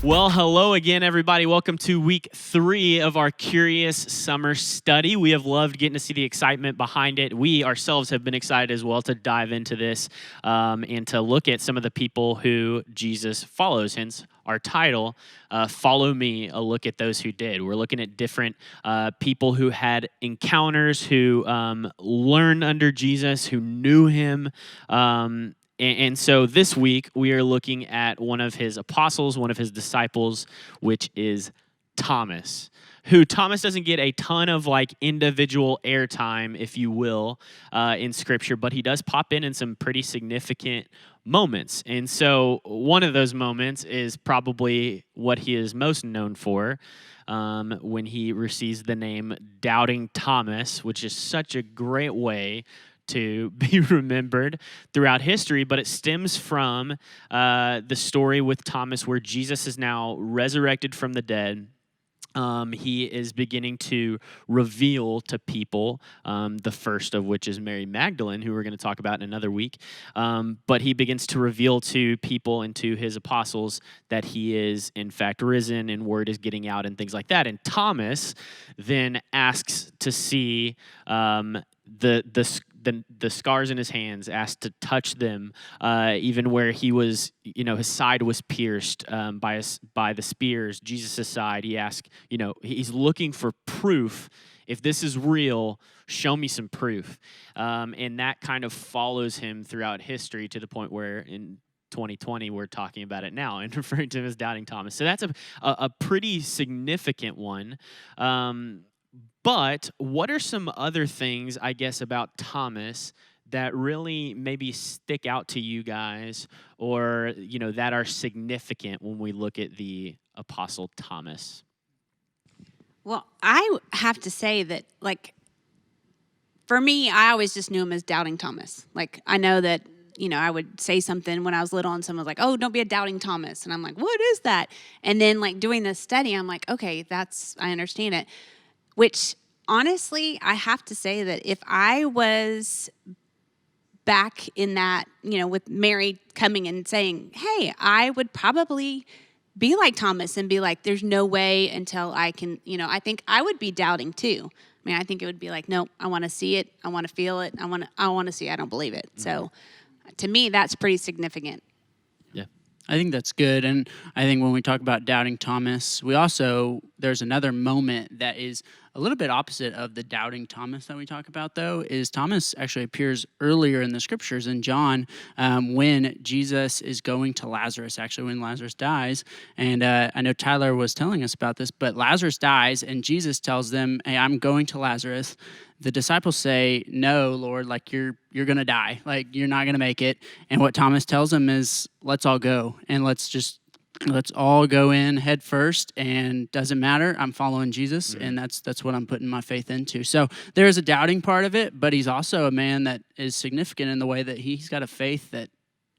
Well, hello again, everybody. Welcome to week 3 of our Curious Summer Study. We have loved getting to see the excitement behind it. We ourselves have been excited as well to dive into this and to look at some of the people who Jesus follows, hence our title, Follow Me, a look at those who did. We're looking at different people who had encounters, who learned under Jesus, who knew him, and so this week, we are looking at one of his apostles, one of his disciples, which is Thomas, who Thomas doesn't get a ton of individual airtime, if you will, in Scripture, but he does pop in some pretty significant moments. And so one of those moments is probably what he is most known for, when he receives the name Doubting Thomas, which is such a great way to be remembered throughout history, but it stems from the story with Thomas where Jesus is now resurrected from the dead. He is beginning to reveal to people, the first of which is Mary Magdalene, who we're going to talk about in another week. But he begins to reveal to people and to his apostles that he is, in fact, risen, and word is getting out and things like that. And Thomas then asks to see the scars in his hands, asked to touch them, even where he was, his side was pierced by the spears, Jesus' side. He asked, he's looking for proof. If this is real, show me some proof. And that kind of follows him throughout history to the point where in 2020, we're talking about it now and referring to him as Doubting Thomas. So that's a pretty significant one. But what are some other things, I guess, about Thomas that really maybe stick out to you guys, or, that are significant when we look at the Apostle Thomas? Well, I have to say that, for me, I always just knew him as Doubting Thomas. I know that, I would say something when I was little and someone was like, oh, don't be a Doubting Thomas. And I'm like, what is that? And then, doing this study, I'm like, okay, I understand it. Which, honestly, I have to say that if I was back in that, with Mary coming and saying, hey, I would probably be like Thomas and be like, there's no way until I can, I think I would be doubting too. I mean, I think it would be like, nope, I want to see it. I want to feel it. I want to see it. I don't believe it. Mm-hmm. So to me, that's pretty significant. I think that's good. And I think when we talk about Doubting Thomas, there's another moment that is a little bit opposite of the Doubting Thomas that we talk about, though, is Thomas actually appears earlier in the Scriptures in John, when Jesus is going to Lazarus, actually when Lazarus dies. And I know Tyler was telling us about this, but Lazarus dies and Jesus tells them, hey, I'm going to Lazarus. The disciples say, no, Lord, you're going to die. You're not going to make it. And what Thomas tells them is, let's all go. And let's all go in head first. And doesn't matter. I'm following Jesus. Mm-hmm. And that's what I'm putting my faith into. So there's a doubting part of it, but he's also a man that is significant in the way that he's got a faith that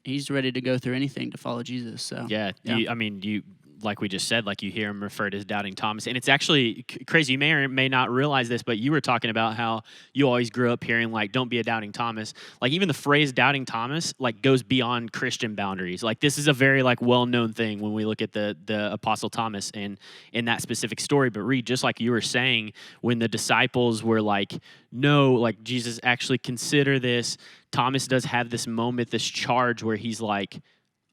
he's ready to go through anything to follow Jesus. So yeah. You like we just said, you hear him referred as Doubting Thomas. And it's actually crazy. You may or may not realize this, but you were talking about how you always grew up hearing, don't be a Doubting Thomas. Even the phrase Doubting Thomas, goes beyond Christian boundaries. This is a very, well-known thing when we look at the Apostle Thomas and in that specific story. But Reed, just like you were saying, when the disciples were no, Jesus, actually consider this, Thomas does have this moment, this charge where he's like,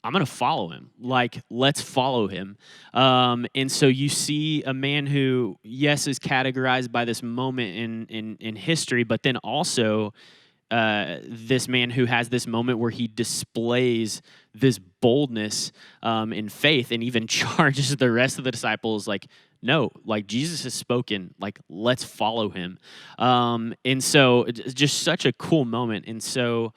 I'm going to follow him. Let's follow him. And so you see a man who, yes, is categorized by this moment in history, but then also this man who has this moment where he displays this boldness in faith and even charges the rest of the disciples no, Jesus has spoken, let's follow him. And so it's just such a cool moment and so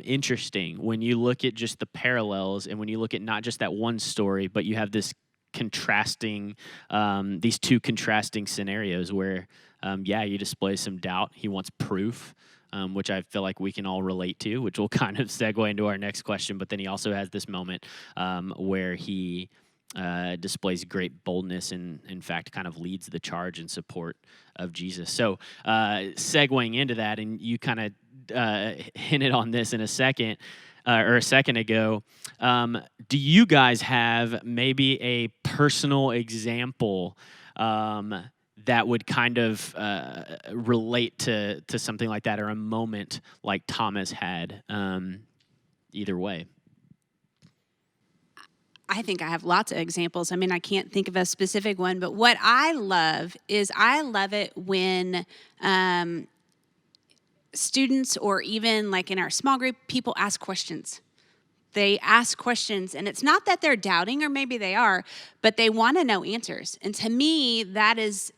interesting when you look at just the parallels and when you look at not just that one story, but you have this contrasting, these two contrasting scenarios where, you display some doubt. He wants proof. Which I feel like we can all relate to, which will kind of segue into our next question. But then he also has this moment where he displays great boldness and, in fact, kind of leads the charge in support of Jesus. So segueing into that, and you kind of hinted on this in a second, or a second ago, do you guys have maybe a personal example that would kind of relate to something like that, or a moment like Thomas had? Either way. I think I have lots of examples. I mean, I can't think of a specific one, but what I love is I love it when students, or even like in our small group, people ask questions. They ask questions, and it's not that they're doubting, or maybe they are, but they want to know answers. And to me, that is,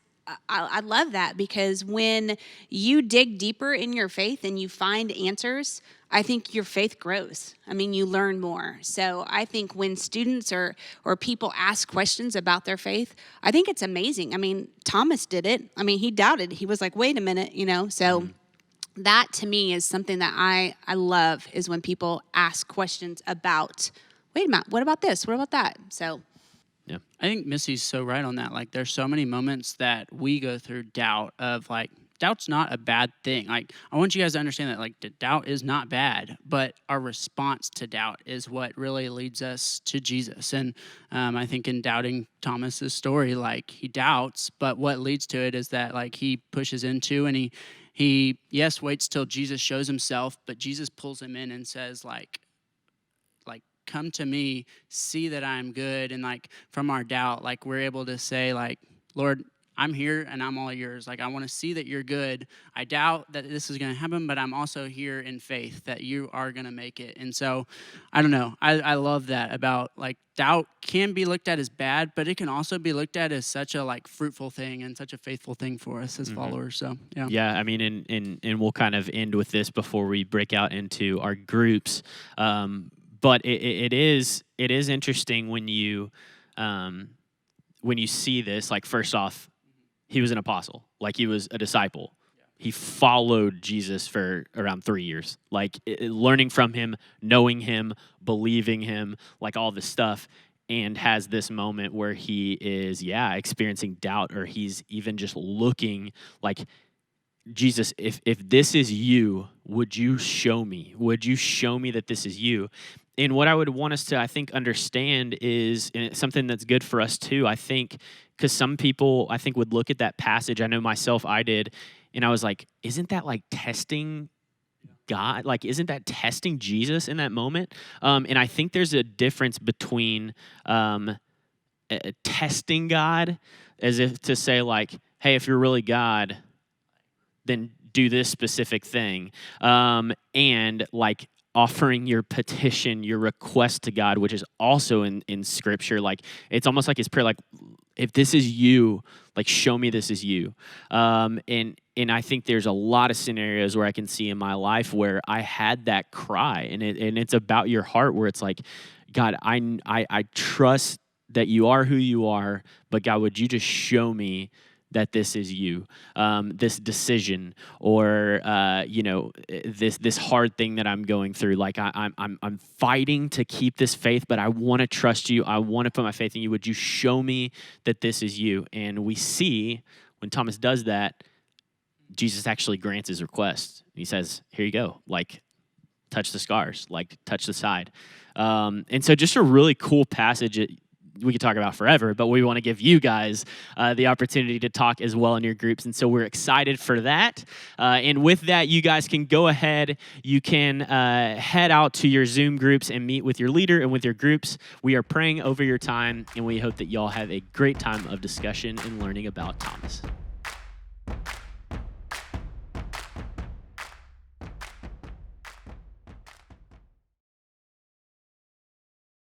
I love that, because when you dig deeper in your faith and you find answers, I think your faith grows. I mean, you learn more. So I think when students or people ask questions about their faith, I think it's amazing. I mean, Thomas did it. I mean, he doubted. He was like, wait a minute, so that to me is something that I love, is when people ask questions about, wait a minute, what about this? What about that? So Yeah. I think Missy's so right on that. Like, there's so many moments that we go through doubt of, like, doubt's not a bad thing. Like, I want you guys to understand that, like, doubt is not bad, but our response to doubt is what really leads us to Jesus. And I think in doubting Thomas's story, like, he doubts, but what leads to it is that, like, he pushes into, and he yes, waits till Jesus shows himself, but Jesus pulls him in and says, like, come to me, see that I'm good. And like, from our doubt, like, we're able to say, like, Lord, I'm here and I'm all yours. Like, I want to see that you're good. I doubt that this is going to happen, but I'm also here in faith that you are going to make it. And so, I don't know. I love that about, like, doubt can be looked at as bad, but it can also be looked at as such a, like, fruitful thing and such a faithful thing for us as followers. So, yeah. Yeah, I mean, and we'll kind of end with this before we break out into our groups. But it is interesting when you see this. Like, first off, he was an apostle. Like, he was a disciple. He followed Jesus for around 3 years, like, learning from him, knowing him, believing him, like, all this stuff, and has this moment where he is, experiencing doubt, or he's even just looking like, Jesus, if this is you, would you show me? Would you show me that this is you? And what I would want us to, I think, understand is, and it's something that's good for us too, I think, because some people, I think, would look at that passage. I know myself, I did, and I was like, isn't that like testing God? Like, isn't that testing Jesus in that moment? And I think there's a difference between testing God, as if to say, like, hey, if you're really God, then do this specific thing, and like offering your petition, your request to God, which is also in Scripture. Like, it's almost like his prayer, like, if this is you, like, show me this is you. And I think there's a lot of scenarios where I can see in my life where I had that cry, and it's about your heart, where it's like, God, I trust that you are who you are, but God, would you just show me that this is you, this decision, or this hard thing that I'm going through. Like, I'm fighting to keep this faith, but I want to trust you. I want to put my faith in you. Would you show me that this is you? And we see when Thomas does that, Jesus actually grants his request. He says, "Here you go. Like, touch the scars. Like, touch the side." And so, just a really cool passage. We could talk about forever, but we want to give you guys the opportunity to talk as well in your groups. And so we're excited for that. And with that, you guys can go ahead. You can head out to your Zoom groups and meet with your leader and with your groups. We are praying over your time, and we hope that y'all have a great time of discussion and learning about Thomas.